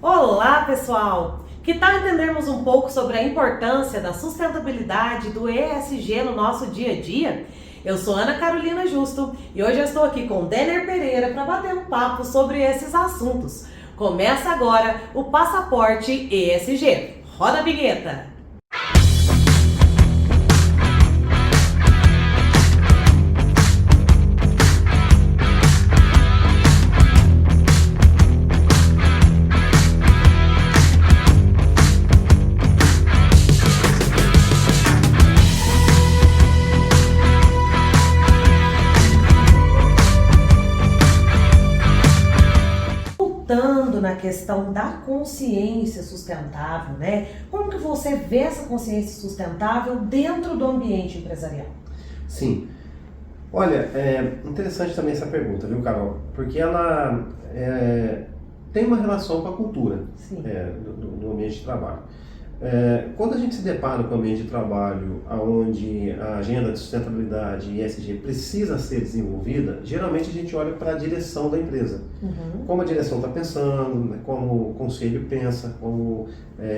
Olá, pessoal! Que tal entendermos um pouco sobre a importância da sustentabilidade do ESG no nosso dia a dia? Eu sou Ana Carolina Justo e hoje eu estou aqui com Denner Pereira para bater um papo sobre esses assuntos. Começa agora o Passaporte ESG. Roda a vinheta! Voltando na questão da consciência sustentável, né? Como que você vê essa consciência sustentável dentro do ambiente empresarial? Sim. Olha, é interessante também essa pergunta, viu, Carol? Porque ela tem uma relação com a cultura do ambiente de trabalho. Quando a gente se depara com o ambiente de trabalho onde a agenda de sustentabilidade e ESG precisa ser desenvolvida, geralmente a gente olha para a direção da empresa. Como a direção está pensando, né, como o conselho pensa, como,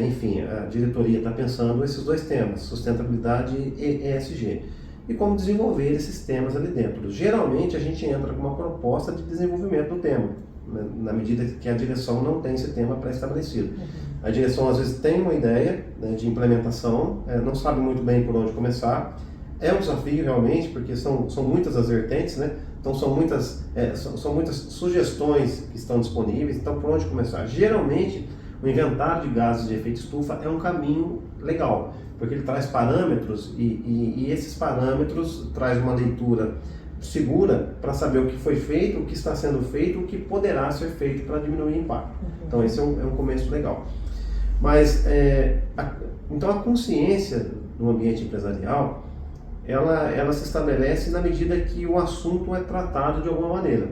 enfim, a diretoria está pensando esses dois temas, sustentabilidade e ESG. E como desenvolver esses temas ali dentro. Geralmente a gente entra com uma proposta de desenvolvimento do tema, né, na medida que a direção não tem esse tema pré-estabelecido. A direção às vezes tem uma ideia, né, de implementação, não sabe muito bem por onde começar. É um desafio realmente, porque são muitas as vertentes, né? Então são muitas sugestões que estão disponíveis, então por onde começar? Geralmente o inventário de gases de efeito estufa é um caminho legal, porque ele traz parâmetros e esses parâmetros traz uma leitura segura para saber o que foi feito, o que está sendo feito, o que poderá ser feito para diminuir o impacto. Então esse é um começo legal. Mas, então a consciência no ambiente empresarial, ela se estabelece na medida que o assunto é tratado de alguma maneira.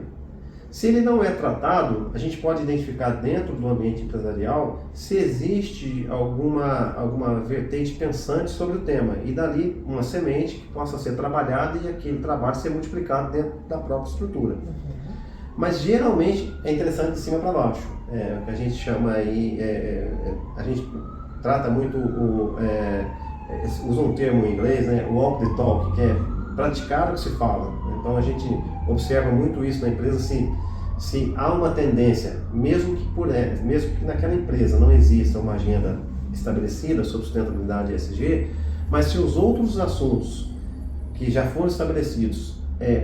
Se ele não é tratado, a gente pode identificar dentro do ambiente empresarial se existe alguma vertente pensante sobre o tema e dali uma semente que possa ser trabalhada e aquele trabalho ser multiplicado dentro da própria estrutura. Mas geralmente é interessante de cima para baixo, o que a gente chama aí, a gente trata muito, usa um termo em inglês, né, walk the talk, que é praticar o que se fala. Então a gente observa muito isso na empresa, se há uma tendência, mesmo que naquela empresa não exista uma agenda estabelecida sobre sustentabilidade e ESG, mas se os outros assuntos que já foram estabelecidos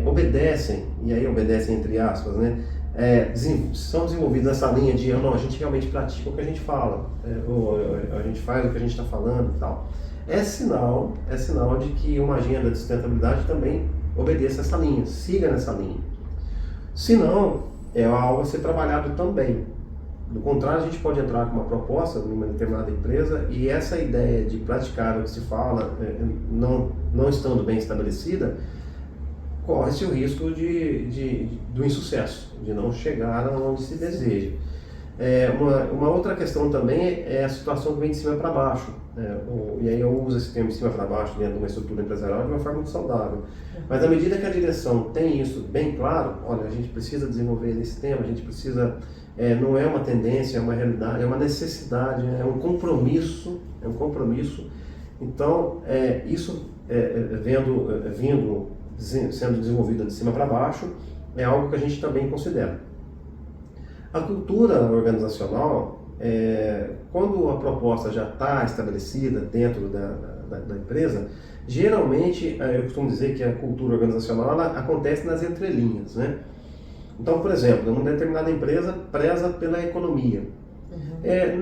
obedecem, e aí obedecem entre aspas, né, são desenvolvidos nessa linha de não, a gente realmente pratica o que a gente fala, ou a gente faz o que a gente está falando e tal. É sinal de que uma agenda de sustentabilidade também obedeça essa linha, siga nessa linha. Se não, é algo a ser trabalhado também. Do contrário, a gente pode entrar com uma proposta numa determinada empresa e essa ideia de praticar o que se fala, não estando bem estabelecida, corre-se o risco do insucesso, de não chegar aonde se deseja. Uma outra questão também é a situação que vem de cima para baixo, e aí eu uso esse termo de cima para baixo dentro de uma estrutura empresarial de uma forma muito saudável. Mas à medida que a direção tem isso bem claro, olha, a gente precisa desenvolver esse tema, a gente precisa, não é uma tendência, é uma realidade, é uma necessidade, é um compromisso, Então, isso sendo desenvolvido de cima para baixo, é algo que a gente também considera. A cultura organizacional, quando a proposta já está estabelecida dentro da empresa, geralmente, eu costumo dizer que a cultura organizacional ela acontece nas entrelinhas, né? Então, por exemplo, uma determinada empresa preza pela economia.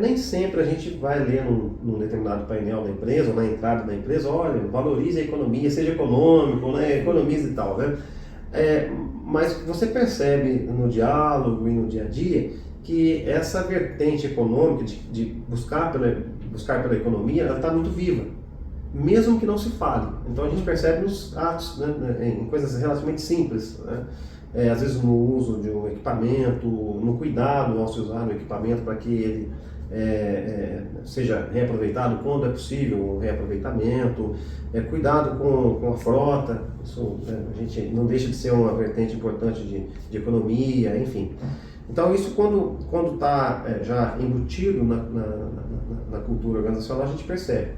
Nem sempre a gente vai ler num determinado painel da empresa, ou na entrada da empresa, olha, valorize a economia, seja econômico, né, economize e tal, né? Mas você percebe no diálogo e no dia a dia que essa vertente econômica de buscar pela economia, ela está muito viva, mesmo que não se fale. Então a gente percebe nos atos, né, em coisas relativamente simples, né? Às vezes no uso de um equipamento, no cuidado ao se usar o equipamento para que ele seja reaproveitado quando é possível o reaproveitamento, cuidado com a frota, isso a gente não deixa de ser uma vertente importante de economia, enfim. Então isso quando está já embutido na cultura organizacional, a gente percebe.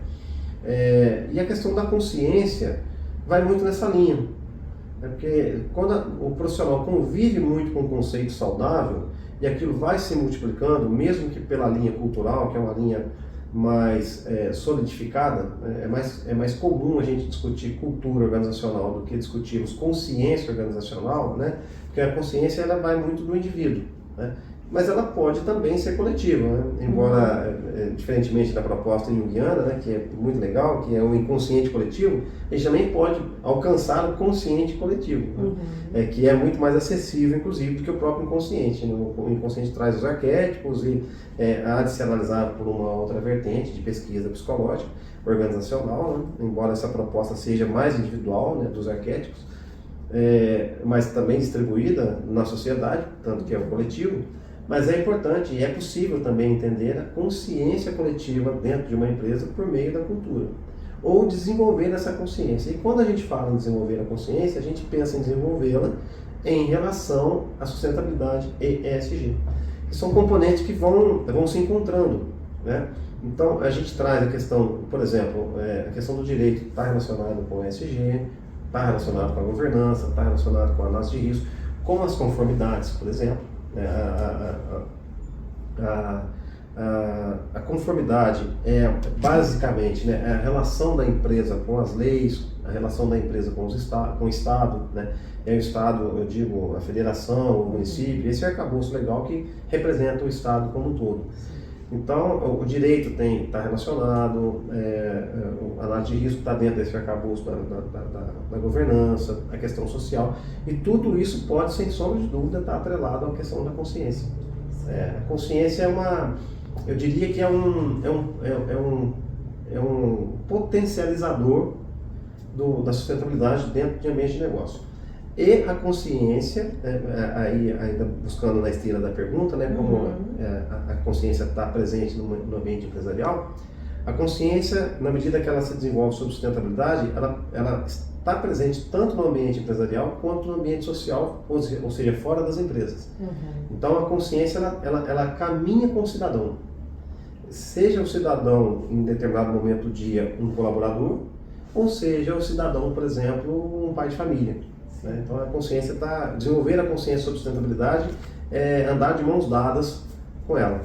E a questão da consciência vai muito nessa linha. Porque quando o profissional convive muito com o conceito saudável, e aquilo vai se multiplicando, mesmo que pela linha cultural, que é uma linha mais solidificada, é mais comum a gente discutir cultura organizacional do que discutirmos consciência organizacional, né? Porque a consciência ela vai muito do indivíduo, né? Mas ela pode também ser coletiva, né? Embora, diferentemente da proposta junguiana, né, que é muito legal, que é o inconsciente coletivo, a gente também pode alcançar o consciente coletivo, né? Que é muito mais acessível, inclusive, do que o próprio inconsciente. O inconsciente traz os arquétipos e há de ser analisado por uma outra vertente de pesquisa psicológica, organizacional, né? Embora essa proposta seja mais individual, né, dos arquétipos, mas também distribuída na sociedade, tanto que é o coletivo. Mas é importante e é possível também entender a consciência coletiva dentro de uma empresa por meio da cultura, ou desenvolver essa consciência. E quando a gente fala em desenvolver a consciência, a gente pensa em desenvolvê-la em relação à sustentabilidade e ESG, que são componentes que vão se encontrando, né? Então a gente traz a questão, por exemplo, a questão do direito está relacionado com o ESG, está relacionado com a governança, está relacionado com a análise de risco, com as conformidades, por exemplo. A conformidade é basicamente, né, a relação da empresa com as leis, a relação da empresa com o Estado, né? É o Estado, eu digo, a federação, o município, esse é o arcabouço legal que representa o Estado como um todo. Então, o direito está relacionado, a análise de risco está dentro desse arcabouço da governança, a questão social, e tudo isso pode, sem sombra de dúvida, estar atrelado à questão da consciência. A consciência eu diria que é um potencializador da sustentabilidade dentro de ambiente de negócio. E a consciência, aí ainda buscando na esteira da pergunta, né, como a consciência está presente no ambiente empresarial, a consciência, na medida que ela se desenvolve sobre sustentabilidade, ela está presente tanto no ambiente empresarial quanto no ambiente social, ou seja, fora das empresas. Então a consciência ela caminha com o cidadão, seja o cidadão em determinado momento do dia um colaborador, ou seja o cidadão, por exemplo, um pai de família. Então a consciência desenvolver a consciência sobre sustentabilidade é andar de mãos dadas com ela.